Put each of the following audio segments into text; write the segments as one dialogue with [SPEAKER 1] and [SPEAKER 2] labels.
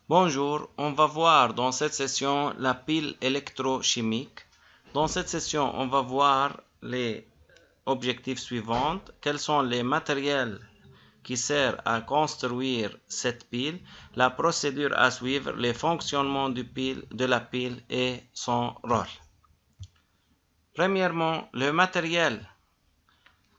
[SPEAKER 1] Bonjour, on va voir dans cette session la pile électrochimique. Dans cette session, on va voir les objectifs suivants. Quels sont les matériels qui servent à construire cette pile, la procédure à suivre, les fonctionnements de la pile et son rôle. Premièrement, le matériel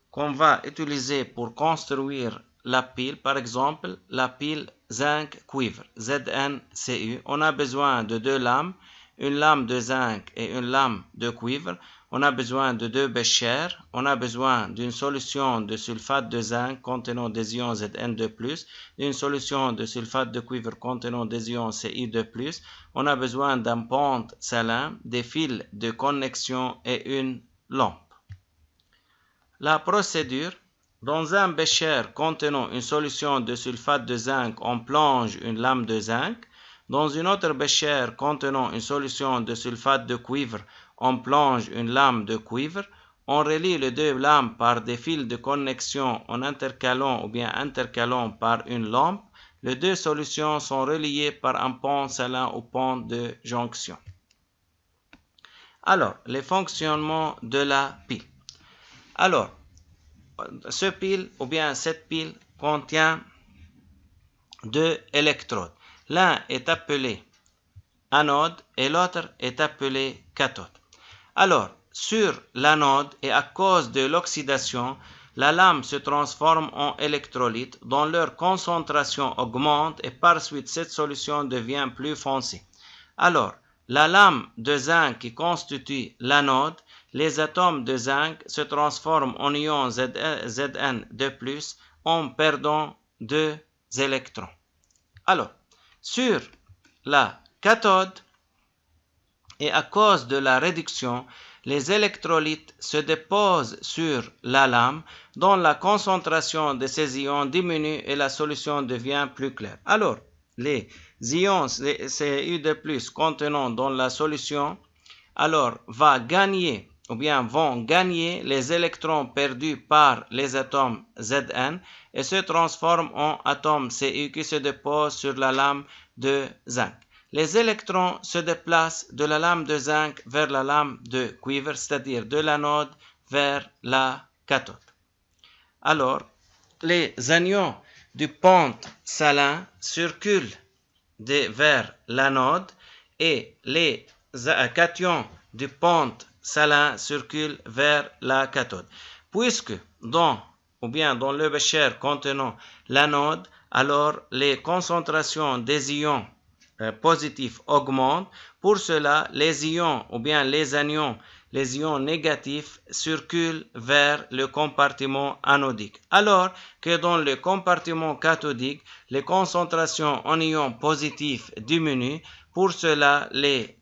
[SPEAKER 1] qu'on va utiliser pour construire la pile, par exemple, la pile zinc cuivre, ZnCu. On a besoin de deux lames, une lame de zinc et une lame de cuivre. On a besoin de deux béchers. On a besoin d'une solution de sulfate de zinc contenant des ions Zn2+, d'une solution de sulfate de cuivre contenant des ions Ci2+. On a besoin d'un pente salin, des fils de connexion et une lampe. La procédure: dans un bécher contenant une solution de sulfate de zinc, on plonge une lame de zinc. Dans une autre bécher contenant une solution de sulfate de cuivre, on plonge une lame de cuivre. On relie les deux lames par des fils de connexion en intercalant ou bien intercalant par une lampe. Les deux solutions sont reliées par un pont salin ou pont de jonction. Alors, les fonctionnements de la pile. Alors, cette pile contient deux électrodes. L'un est appelé anode et l'autre est appelé cathode. Alors, sur l'anode et à cause de l'oxydation, la lame se transforme en électrolyte dont leur concentration augmente et par suite cette solution devient plus foncée. Alors, la lame de zinc qui constitue l'anode, les atomes de zinc se transforment en ions Zn2+, en perdant deux électrons. Alors, sur la cathode, et à cause de la réduction, les électrolytes se déposent sur la lame, dont la concentration de ces ions diminue et la solution devient plus claire. Alors, les ions Cu2+ contenant dans la solution, vont gagner les électrons perdus par les atomes Zn et se transforment en atomes Cu qui se déposent sur la lame de zinc. Les électrons se déplacent de la lame de zinc vers la lame de cuivre, c'est-à-dire de l'anode vers la cathode. Alors, les anions du pont salin circulent vers l'anode et les cations du pont salin circulent vers la cathode. Puisque dans le bécher contenant l'anode, alors les concentrations des ions positifs augmentent. Pour cela, les ions négatifs circulent vers le compartiment anodique. Alors que dans le compartiment cathodique, les concentrations en ions positifs diminuent. Pour cela, les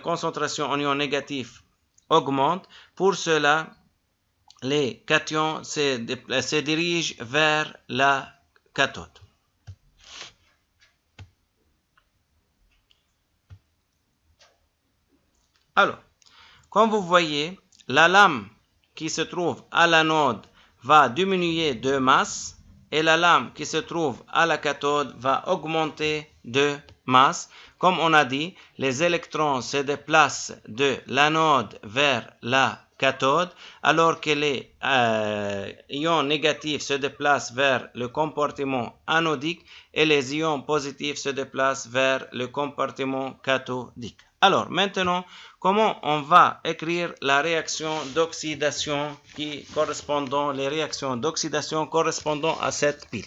[SPEAKER 1] concentrations en ions négatifs augmentent. Pour cela, les cations se dirigent vers la cathode. Alors, comme vous voyez, la lame qui se trouve à l'anode va diminuer de masse et la lame qui se trouve à la cathode va augmenter de masse. Comme on a dit, les électrons se déplacent de l'anode vers la cathode, alors que les ions négatifs se déplacent vers le compartiment anodique et les ions positifs se déplacent vers le compartiment cathodique. Alors, maintenant, comment on va écrire la réaction d'oxydation les réactions d'oxydation correspondant à cette pile?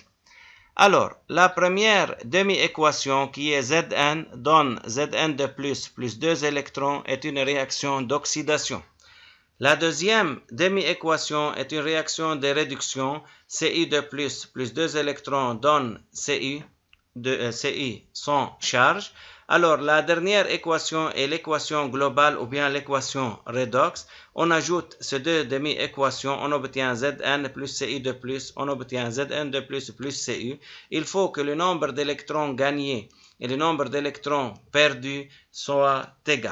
[SPEAKER 1] Alors, la première demi-équation qui est Zn donne Zn2+ plus 2 électrons est une réaction d'oxydation. La deuxième demi-équation est une réaction de réduction. Ci2+ plus 2 électrons donne Ci sans charge. Alors, la dernière équation est l'équation globale ou bien l'équation redox. On ajoute ces deux demi-équations, on obtient Zn plus Ci2+, on obtient Zn2+ plus Cu. Il faut que le nombre d'électrons gagnés et le nombre d'électrons perdus soient égaux.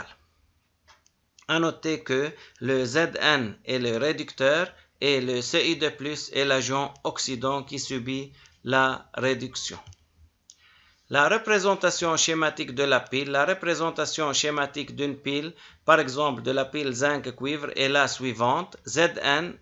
[SPEAKER 1] À noter que le Zn est le réducteur et le Ci2+ est l'agent oxydant qui subit la réduction. La représentation schématique de la pile. La représentation schématique d'une pile, par exemple de la pile zinc-cuivre, est la suivante. Zn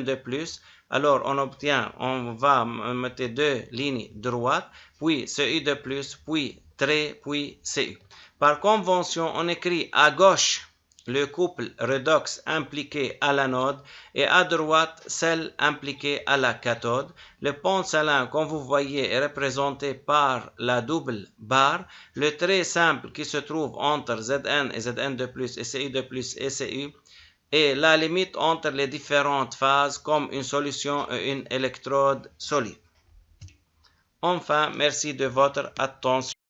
[SPEAKER 1] de plus. Alors on va mettre deux lignes droites, puis Ci de plus, puis trait, puis Cu. Par convention, on écrit à gauche le couple redox impliqué à l'anode et à droite celle impliquée à la cathode. Le pont salin, comme vous voyez, est représenté par la double barre. Le trait simple qui se trouve entre Zn et Zn de plus et Ci de plus et Cu et la limite entre les différentes phases comme une solution et une électrode solide. Enfin, merci de votre attention.